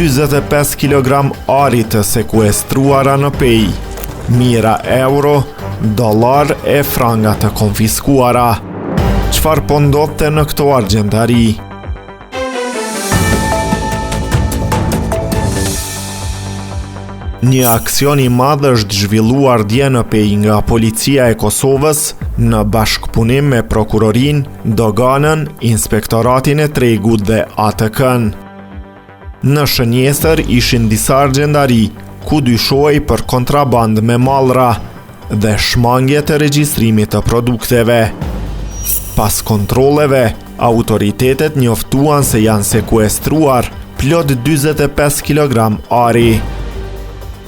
45 kg ari të sekuestruara në pej, mijëra euro, dollar e franga të konfiskuara. Çfarë po ndodhte në këto argjendari? Një aksion i madh është zhvilluar dje në pej nga Policia e Kosovës në bashkëpunim me prokurorinë, doganën, inspektoratin e tregut dhe ATK-n. Në Shënjestër ishin disa argjendari ku dyshohej për kontrabandë me mallra dhe shmangje të regjistrimit të produkteve. Pas kontrolleve, autoritetet njoftuan se janë sekuestruar plot 45 kg ari.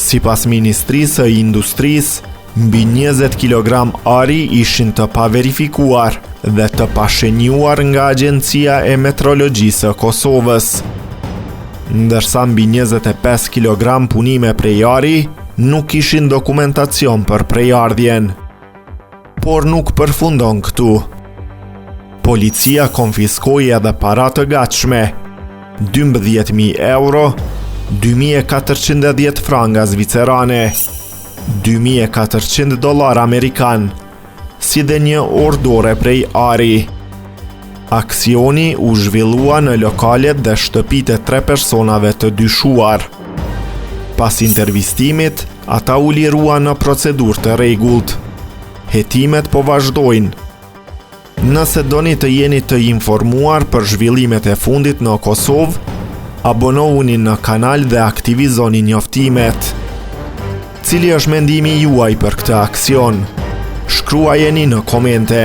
Sipas Ministrisë së Industrisë, mbi 20 kg ari ishin të paverifikuar dhe të pashenjuar nga Agjencia e Metrologjisë së Kosovës, ndërsa mbi 25 kg punime prej ari nuk ishin dokumentacion për prejardhjen. Por nuk përfundon këtu. Policia konfiskoi edhe para të gatshme, 12.000 euro, 2.410 franga zvicerane, 2.400 dollar amerikan, si dhe një ordore prej ari. Aksioni u zhvillua në lokalet dhe shtëpitë e 3 personave të dyshuar. Pas intervistimit, ata u liruan në procedurë të rregullt. Hetimet po vazhdojnë. Nëse doni të jeni të informuar për zhvillimet e fundit në Kosovë, abonohuni në kanal dhe aktivizoni njoftimet. Cili është mendimi juaj për këtë aksion? Shkruajeni në komente.